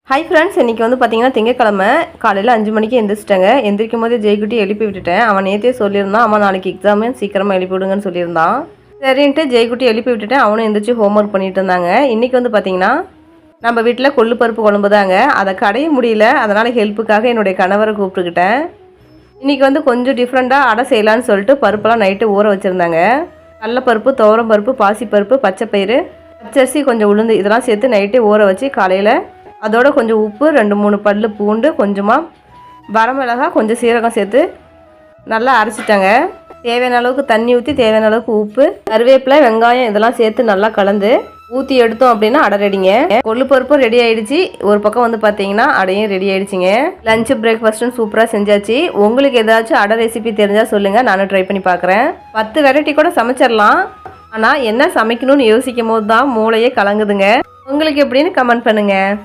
Hi friends, இன்றைக்கி வந்து பார்த்திங்கன்னா திங்கக்கிழமை காலையில் 5 மணிக்கு எந்திரிச்சிட்டேங்க. எந்திரிக்கும் போது ஜெய்குட்டி எழுப்பி விட்டுட்டேன். அவன் நேற்றே சொல்லியிருந்தான், அம்மா நாளைக்கு எக்ஸாமு சீக்கிரமாக எழுப்பி விடுங்கன்னு சொல்லியிருந்தான். சரின்ட்டு ஜெய்குட்டி எழுப்பி விட்டுட்டேன். அவனும் எந்திரிச்சு ஹோம்ஒர்க் பண்ணிட்டு இருந்தாங்க. இன்றைக்கி வந்து பார்த்திங்கன்னா நம்ம வீட்டில் கொள்ளு பருப்பு குழம்பு தாங்க. அதை கடைய முடியல, அதனால் ஹெல்ப்புக்காக என்னுடைய கணவரை கூப்பிட்டுக்கிட்டேன். இன்றைக்கி வந்து கொஞ்சம் டிஃப்ரெண்ட்டாக அடை செய்யலான்னு சொல்லிட்டு பருப்பெல்லாம் நைட்டு ஊற வச்சுருந்தாங்க. கடலைப்பருப்பு, துவரம் பருப்பு, பாசிப்பருப்பு, பச்சைப்பயிறு, பச்சரிசி, கொஞ்சம் உளுந்து இதெல்லாம் சேர்த்து நைட்டே ஊற வச்சு காலையில் அதோட கொஞ்சம் உப்பு, 2-3 பல்லு பூண்டு, கொஞ்சமாக வரமிளகாய், கொஞ்சம் சீரகம் சேர்த்து நல்லா அரைச்சிட்டாங்க. தேவையான அளவுக்கு தண்ணி ஊற்றி தேவையான அளவுக்கு உப்பு, கருவேப்பிலை, வெங்காயம் இதெல்லாம் சேர்த்து நல்லா கலந்து ஊற்றி எடுத்தோம் அப்படின்னா அடை ரெடிங்க. கொள்ளு பருப்பும் ரெடி ஆகிடுச்சு. ஒரு பக்கம் வந்து பார்த்தீங்கன்னா அடையும் ரெடி ஆகிடுச்சிங்க. லஞ்சு பிரேக்ஃபாஸ்ட்டும் சூப்பராக செஞ்சாச்சு. உங்களுக்கு ஏதாச்சும் அடை ரெசிபி தெரிஞ்சால் சொல்லுங்கள், நானும் ட்ரை பண்ணி பார்க்குறேன். 10 வெரைட்டி கூட சமைச்சிடலாம். ஆனால் என்ன சமைக்கணும்னு யோசிக்கும் போது தான் மூளையே கலங்குதுங்க. உங்களுக்கு எப்படின்னு கமெண்ட் பண்ணுங்கள்.